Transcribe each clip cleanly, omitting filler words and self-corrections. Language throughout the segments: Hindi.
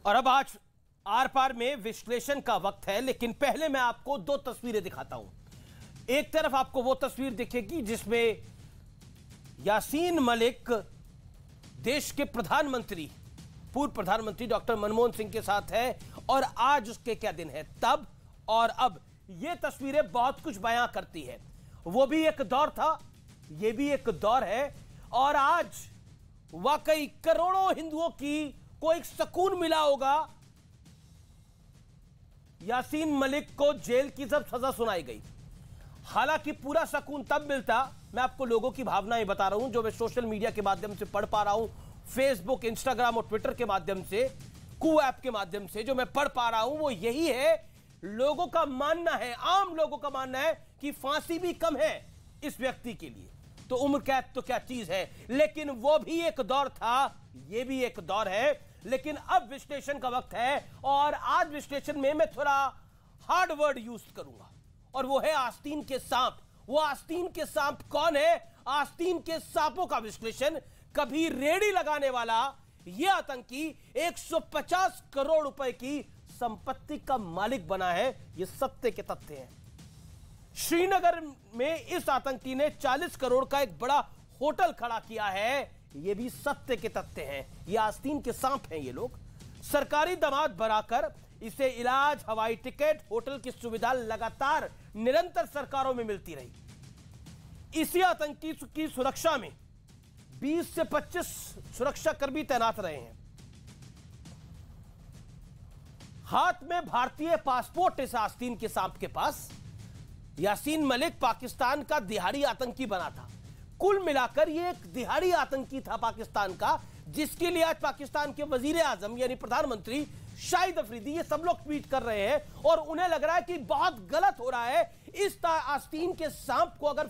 और अब आज आर पार में विश्लेषण का वक्त है, लेकिन पहले मैं आपको दो तस्वीरें दिखाता हूं। एक तरफ आपको वो तस्वीर दिखेगी जिसमें यासीन मलिक देश के प्रधानमंत्री, पूर्व प्रधानमंत्री डॉक्टर मनमोहन सिंह के साथ है और आज उसके क्या दिन है, तब और अब। ये तस्वीरें बहुत कुछ बयां करती है। वो भी एक दौर था, ये भी एक दौर है, और आज वाकई करोड़ों हिंदुओं को एक सुकून मिला होगा। यासीन मलिक को जेल की जब सजा सुनाई गई, हालांकि पूरा सुकून तब मिलता, मैं आपको लोगों की भावनाएं बता रहा हूं जो मैं सोशल मीडिया के माध्यम से पढ़ पा रहा हूं, फेसबुक, इंस्टाग्राम और ट्विटर के माध्यम से, कू ऐप के माध्यम से जो मैं पढ़ पा रहा हूं, वो यही है। लोगों का मानना है, आम लोगों का मानना है कि फांसी भी कम है इस व्यक्ति के लिए, तो उम्र कैद तो क्या चीज है। लेकिन वो भी एक दौर था, ये भी एक दौर है, लेकिन अब विश्लेषण का वक्त है। और आज विश्लेषण में मैं थोड़ा हार्ड वर्ड यूज करूंगा, और वो है आस्तीन के सांप। वो आस्तीन के सांप कौन है? आस्तीन के सांपों का विश्लेषण। कभी रेडी लगाने वाला यह आतंकी 150 करोड़ रुपए की संपत्ति का मालिक बना है, ये सत्य के तथ्य हैं। श्रीनगर में इस आतंकी ने 40 करोड़ का एक बड़ा होटल खड़ा किया है, ये भी सत्य के तथ्य हैं। ये आस्तीन के सांप हैं ये लोग। सरकारी दामाद बनाकर इसे इलाज, हवाई टिकट, होटल की सुविधा लगातार निरंतर सरकारों में मिलती रही। इसी आतंकी की सुरक्षा में 20 से 25 सुरक्षाकर्मी तैनात रहे हैं। हाथ में भारतीय पासपोर्ट इस आस्तीन के सांप के पास। यासीन मलिक पाकिस्तान का दिहाड़ी आतंकी बना था। कुल मिलाकर यह एक दिहाड़ी आतंकी था पाकिस्तान का, जिसके लिए आज पाकिस्तान के वजीर आजम यानी प्रधानमंत्री शाहिद अफरीदी, ये सब लोग ट्वीट कर रहे हैं और उन्हें लग रहा है कि बहुत गलत हो रहा है। इस आस्तीन के सांप को अगर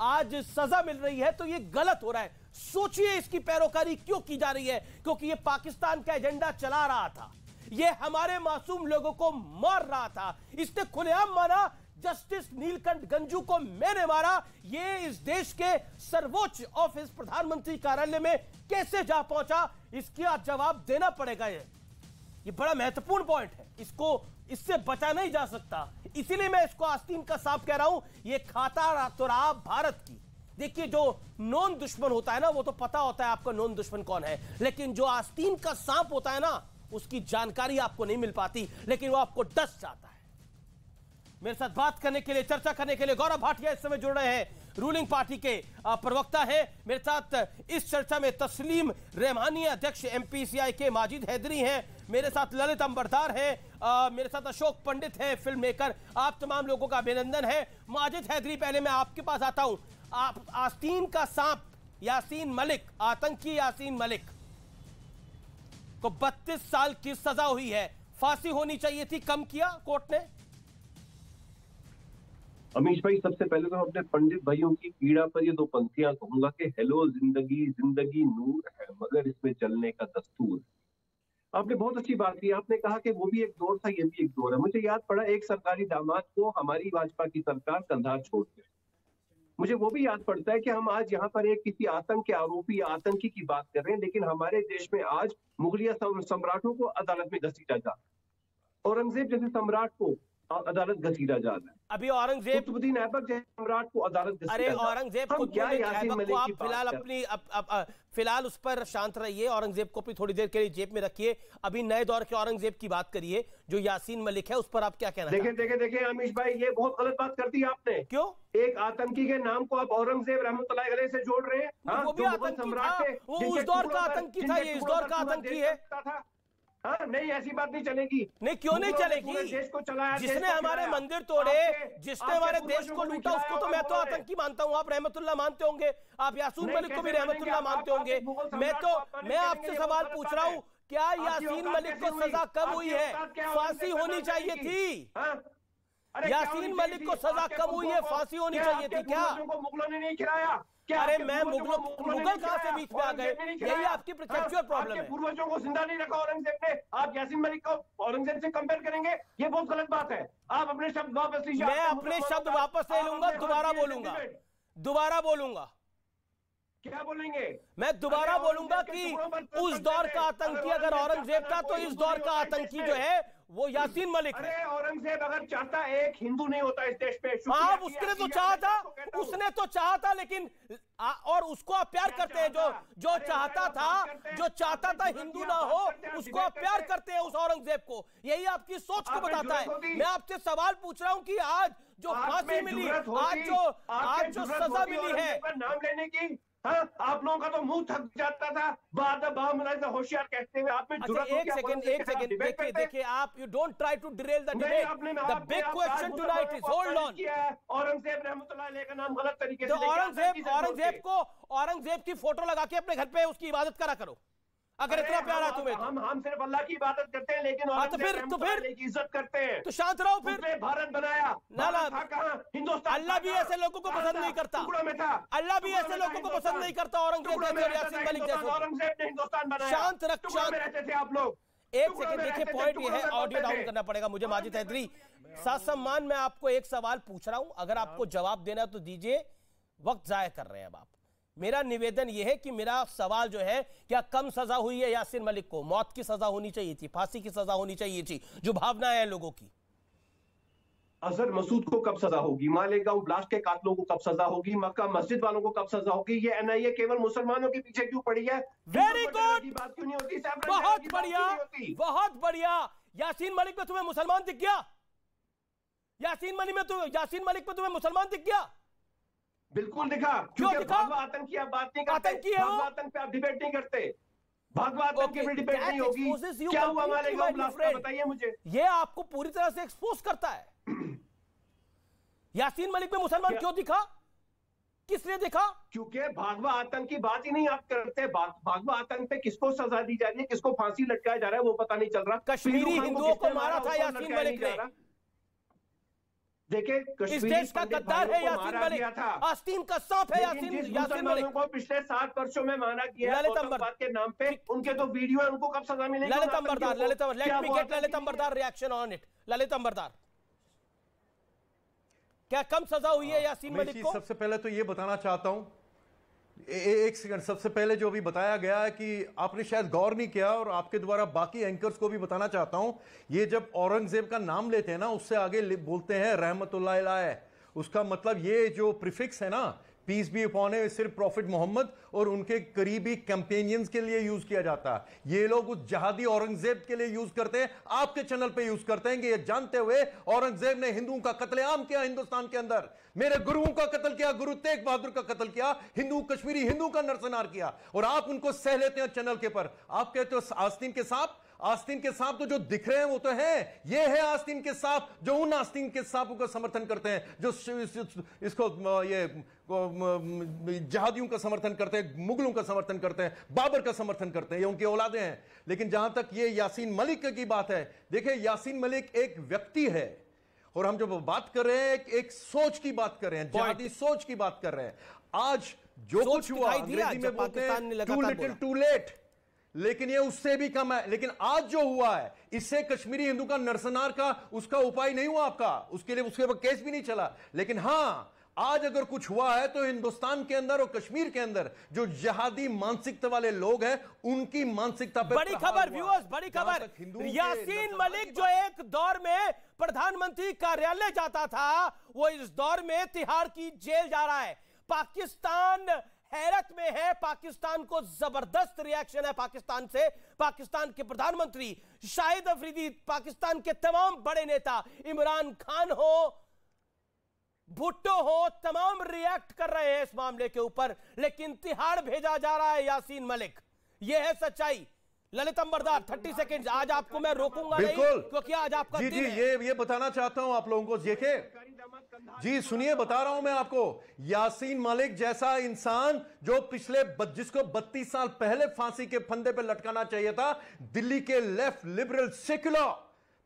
आज सजा मिल रही है तो ये गलत हो रहा है। सोचिए इसकी पैरोकारी क्यों की जा रही है, क्योंकि ये पाकिस्तान का एजेंडा चला रहा था, ये हमारे मासूम लोगों को मार रहा था। इसने खुलेआम माना जस्टिस नीलकंठ गंजू को मैंने मारा। ये इस देश के सर्वोच्च ऑफिस प्रधानमंत्री कार्यालय में कैसे जा पहुंचा, इसका जवाब देना पड़ेगा। ये बड़ा महत्वपूर्ण पॉइंट है, इससे बचा नहीं जा सकता। इसीलिए मैं इसको आस्तीन का सांप कह रहा हूं। ये खाता तो रहा भारत की। देखिए, जो नॉन दुश्मन होता है ना, वो तो पता होता है आपका नॉन दुश्मन कौन है, लेकिन जो आस्तीन का सांप होता है ना, उसकी जानकारी आपको नहीं मिल पाती, लेकिन वो आपको डस जाता है। मेरे साथ बात करने के लिए, चर्चा करने के लिए गौरव भाटिया इस समय जुड़ रहे हैं, रूलिंग पार्टी के प्रवक्ता हैं। मेरे साथ इस चर्चा में तस्लीम रहमानी, अध्यक्ष एमपीसीआई के, माजिद हैदरी हैं, मेरे साथ ललित अंबरदार हैं, मेरे साथ अशोक पंडित हैं, फिल्म मेकर। आप तमाम लोगों का अभिनंदन है। माजिद हैदरी, पहले मैं आपके पास आता हूं। आप आस्तीन का सांप यासीन मलिक, आतंकी यासीन मलिक को 32 साल की सजा हुई है, फांसी होनी चाहिए थी, कम किया कोर्ट ने। अमीश भाई, सबसे पहले तो अपने पंडित भाइयों की पीड़ा पर ये दो पंक्तियां कहूंगा कि हेलो जिंदगी, जिंदगी नूर है मगर इसमें चलने का दस्तूर। आपने बहुत अच्छी बात की। आपने कहा कि वो भी एक दौर था, ये भी एक दौर है। मुझे याद पड़ा एक सरकारी दामाद को हमारी भाजपा की सरकार कंधार छोड़ गई। मुझे वो भी याद पड़ता है कि हम आज यहाँ पर एक किसी आतंक के आरोपी या आतंकी की बात कर रहे हैं, लेकिन हमारे देश में आज मुगलिया सम्राटों को अदालत में घसीटा जा रहा है। औरंगजेब जैसे सम्राट को अदालत घसीटा जा रहा है। अभी औरंगजेब, कुतुबुद्दीन ऐबक जैसे सम्राट को अदालत घसीटा। अरे औरंगजेब को क्या यासीन मलिक आप फिलहाल अपनी फिलहाल उस पर शांत रहिए। औरंगजेब को भी थोड़ी देर के लिए जेब में रखिए। अभी नए दौर के औरंगजेब की बात करिए, जो यासीन मलिक है, उस पर आप क्या कहना चाहते हैं? देखिए अमीश भाई, ये बहुत गलत बात कर दी आपने। क्यों? एक आतंकी के नाम को आप औरंगजेब रहमतुल्लाह अलैह से जोड़ रहे हैं। वो भी आतंकी था, वो उस दौर का आतंकी था, ये इस दौर का आतंकी है। हाँ, नहीं, ऐसी बात नहीं चलेगी। नहीं, क्यों नहीं चलेगी? देश को चलाया, जिसने हमारे मंदिर तोड़े, जिसने हमारे देश को लूटा, उसको तो मैं तो आतंकी मानता हूं। आप रहमतुल्लाह मानते होंगे, आप यासीन मलिक को भी रहमतुल्लाह मानते होंगे। मैं आपसे सवाल पूछ रहा हूं, क्या यासीन मलिक को सजा कम हुई है? फांसी होनी चाहिए थी। यासीन मलिक को सजा कम हुई है, फांसी होनी चाहिए थी क्या? मुगलों ने नहीं खिलाया। अरे मैं मुगल कहां से बीच में आ गए? यही आपकी प्रोसेचुअल प्रॉब्लम है। पूर्वजों को जिंदा नहीं रखा औरंगजेब ने। आप यासीन मलिक को औरंगजेब से कंपेयर करेंगे, ये बहुत गलत बात है। आप अपने शब्द वापस लीजिए। मैं अपने शब्द वापस ले लूंगा, दोबारा बोलूंगा। क्या बोलेंगे? मैं दोबारा बोलूंगा कि उस दौर का आतंकी अगर औरंगजेब था तो इस दौर का आतंकी जो है वो यासीन मलिक है। अरे औरंगजेब अगर चाहता एक हिंदू नहीं होता इस देश पे। हाँ, उसने तो चाहा था, उसने तो चाहा था, लेकिन और उसको आप प्यार करते हैं, जो चाहता था हिंदू ना हो, उसको आप प्यार करते हैं उस औरंगजेब को। यही आपकी सोच को बताता है। मैं आपसे सवाल पूछ रहा हूं कि आज जो फांसी मिली, आज जो सजा मिली है, नाम लेने की, हाँ, आप लोगों का तो मुंह थक जाता था बाद होशियार कहते हुए। आप में एक सेकंड देखिए आप, you don't try to derail the debate. The big question tonight is, hold on. Aurangzeb रहमतुल्लाह अलैह का नाम गलत तरीके से औरंगजेब की फोटो लगा के अपने घर पे उसकी इबादत करा करो, अगर इतना प्यार है तुम्हें। हम सिर्फ अल्लाह की इबादत करते हैं, लेकिन तो फिर की इज्जत करते हैं। तो शांत रहो फिर। भारत बनाया ना, कहां हिंदुस्तान? अल्लाह भी ऐसे लोगों को पसंद नहीं करता। अल्लाह भी ऐसे लोगों को पसंद नहीं करता, औरंगजेब जैसे और यासीन मलिक जैसे। औरंगजेब ने हिंदुस्तान बनाया। शांत रहते थे आप लोग। एक सेकंड देखिए, पॉइंट ये है, ऑडियो डाउन करना पड़ेगा मुझे। माजिद हैदरी, सासम्मान मैं आपको एक सवाल पूछ रहा हूं, अगर आपको जवाब देना तो दीजिए, वक्त जाया कर रहे हैं अब आप। मेरा निवेदन यह है कि मेरा सवाल जो है, क्या कम सजा हुई है यासीन मलिक को? मौत की सजा होनी चाहिए थी, फांसी की सजा होनी चाहिए थी, जो भावना है लोगों की। अजहर मसूद को कब सजा होगी? मालेगांव ब्लास्ट के कातलों को कब सजा होगी? मक्का मस्जिद वालों को कब सजा होगी? ये एनआईए केवल मुसलमानों के पीछे क्यों पड़ी है? वेरी गुड, की बात क्यों नहीं होती? बहुत बढ़िया, बहुत बढ़िया। यासीन मलिक पे तुम्हें मुसलमान दिख गया? यासीन मलिक पे तुम्हें मुसलमान दिख गया? बिल्कुल दिखा। क्यों दिखा? आतंक की आप बात नहीं करते, आतंकी है वो। आतंक पे आप डिबेट नहीं करते, आतंक की डिबेट नहीं होगी। क्या हुआ मालेगांव ब्लास्ट का बताइए मुझे। ये आपको पूरी तरह से एक्सपोज करता है। यासीन मलिक में मुसलमान क्यों दिखा? किसने दिखा? क्योंकि भागवा आतंक की बात ही नहीं आप करते। भागवा आतंक पे किसको सजा दी जा रही है, किसको फांसी लटकाया जा रहा है, वो पता नहीं चल रहा। कश्मीरी हिंदुओं को मारा था यासीन मलिक ने। देखिए, इस देश का गद्दार है यासीन मलिक, आस्तीन का सांप है यासीन मलिक को पिछले 7 वर्षों में मारा गया आतंकवाद के नाम पे। उनके तो वीडियो है, उनको कब सजा मिलेगी? Lalit Ambardar, let me get Lalit Ambardar reaction on it. Lalit Ambardar, क्या कम सजा हुई है यासीन मलिक को? सबसे पहले तो ये बताना चाहता हूं, एक सेकंड, सबसे पहले जो अभी बताया गया है कि आपने शायद गौर नहीं किया, और आपके द्वारा बाकी एंकर्स को भी बताना चाहता हूं, ये जब औरंगजेब का नाम लेते हैं ना, उससे आगे बोलते हैं रहमतुल्लाह अलैह। उसका मतलब ये जो प्रीफिक्स है ना, पीस बी अपॉन हिम, सिर्फ प्रॉफिट मोहम्मद और उनके करीबी कैंपेनियंस के लिए यूज किया जाता है। ये लोग उस जहादी औरंगजेब के लिए यूज करते हैं, आपके चैनल पे यूज करते हैं कि ये जानते हुए औरंगजेब ने हिंदुओं का कत्लेआम किया हिंदुस्तान के अंदर, मेरे गुरुओं का कत्ल किया, गुरु तेग बहादुर का कत्ल किया, हिंदू कश्मीरी हिंदू का नरसंहार किया, और आप उनको सह लेते हैं चैनल के पर। आप कहते हो आस्तीन के सांप। आस्तीन के सांप तो जो दिख रहे हैं वो तो है, ये है आस्तीन के सांप जो उन आस्तीन के सांपों का समर्थन करते हैं, जो इसको ये जहादियों का समर्थन करते हैं, मुगलों का समर्थन करते हैं, बाबर का समर्थन करते हैं, ये उनकी औलादे हैं। लेकिन जहां तक ये यासीन मलिक की बात है, देखिए यासीन मलिक एक व्यक्ति है, और हम जब बात कर रहे हैं एक सोच की बात कर रहे हैं, जहादी सोच की बात कर रहे हैं। आज जो कुछ हुआ, अंग्रेजी में बोलते हैं टू लिटिल टू लेट, लेकिन ये उससे भी कम है। लेकिन आज जो हुआ है, इससे कश्मीरी हिंदू का नरसंहार का उसका उपाय नहीं हुआ आपका, उसके लिए उसके केस भी नहीं चला। लेकिन हां, आज अगर कुछ हुआ है तो हिंदुस्तान के अंदर और कश्मीर के अंदर जो जहादी मानसिकता वाले लोग हैं, उनकी मानसिकता पे बड़ी खबर व्यूअर्स, बड़ी खबर। यासीन मलिक जो एक दौर में प्रधानमंत्री कार्यालय जाता था, वो इस दौर में तिहाड़ की जेल जा रहा है। पाकिस्तान हैरत में है, पाकिस्तान को जबरदस्त रिएक्शन है पाकिस्तान से। पाकिस्तान के प्रधानमंत्री शाहिद अफरीदी, पाकिस्तान के तमाम बड़े नेता, इमरान खान हो, भुट्टो हो, तमाम रिएक्ट कर रहे हैं इस मामले के ऊपर, लेकिन तिहाड़ भेजा जा रहा है यासीन मलिक। यह है सच्चाई। ललित अंबरदार 30 सेकंड, आज आपको मैं रोकूंगा नहीं, क्योंकि आज आपका जी ये बताना चाहता हूं आप लोगों को। देखिए जी, सुनिए, बता रहा हूं मैं आपको, यासीन मलिक जैसा इंसान जो जिसको 32 साल पहले फांसी के फंदे पे लटकाना चाहिए था, दिल्ली के left liberal secular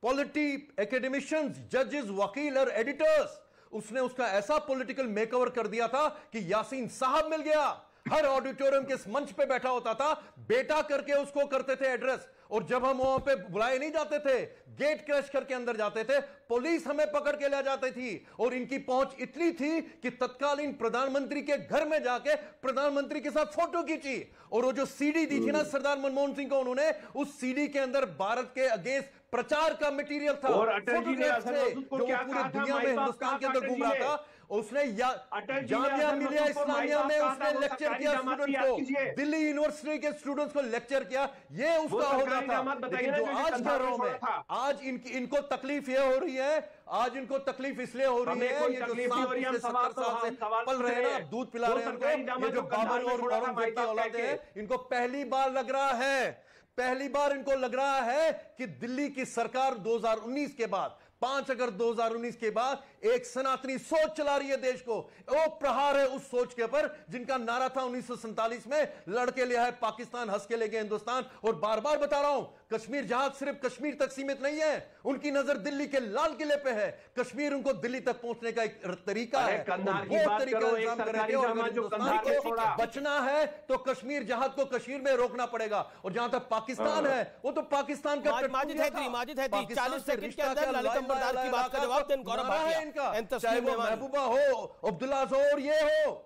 polity academicians, जजेस, वकील और एडिटर्स, उसने उसका ऐसा पॉलिटिकल मेकओवर कर दिया था कि यासीन साहब मिल गया। हर ऑडिटोरियम के मंच पे बैठा होता था, बेटा करके उसको करते थे एड्रेस, और जब हम वहां पे बुलाए नहीं जाते थे, गेट क्रैश करके अंदर जाते थे, पुलिस हमें पकड़ के ले जाती थी। और इनकी पहुंच इतनी थी कि तत्कालीन प्रधानमंत्री के घर में जाके प्रधानमंत्री के साथ फोटो खींची। और वो जो सीडी दी थी ना सरदार मनमोहन सिंह को, उन्होंने उस सीडी के अंदर भारत के अगेंस्ट प्रचार का मटेरियल था, और अटल जी ने फोटोग्राफ्स थे, जो पूरे दुनिया में हिंदुस्तान के अंदर घूम रहा था। उसने जामिया मिलिया इस्लामिया में उसने लेक्चर किया स्टूडेंट्स को, दिल्ली यूनिवर्सिटी के स्टूडेंट्स को लेक्चर किया। ये उसका होगा था। लेकिन जो आज कह रहा हूं मैं, आज इनको तकलीफ ये हो रही है, आज इनको तकलीफ इसलिए हो रही है, ये जो 70 साल से पल रहे हैं ना, दूध पिला रहे हैं उनको, ये जो बाबर और औरंगजेब की औलादे हैं, इनको पहली बार लग रहा है, पहली बार इनको लग रहा है कि दिल्ली की सरकार 2019 के बाद, 5 अगस्त 2019 के बाद एक सनातनी सोच चला रही है देश को। वो प्रहार है उस सोच के ऊपर जिनका नारा था 1947 में, लड़के लिया है पाकिस्तान, हंस के ले गए हिंदुस्तान। और बार बार बता रहा हूं, कश्मीर जहाज सिर्फ कश्मीर तक सीमित नहीं है, उनकी नजर दिल्ली के लाल किले पे है। कश्मीर उनको दिल्ली तक पहुंचने का एक तरीका है, वो तरीका इंतजाम करेंगे। और अगर हिंदुस्तान को बचना है तो कश्मीर जहाज को कश्मीर में रोकना पड़ेगा। और जहां तक पाकिस्तान है, वो तो पाकिस्तान का माजिद हैदरी 40 सेकंड के अंदर ललित अंबरदार की बात का जवाब दें गौरव भाटिया, चाहे वो महबूबा हो, अब्दुल्ला हो और ये हो।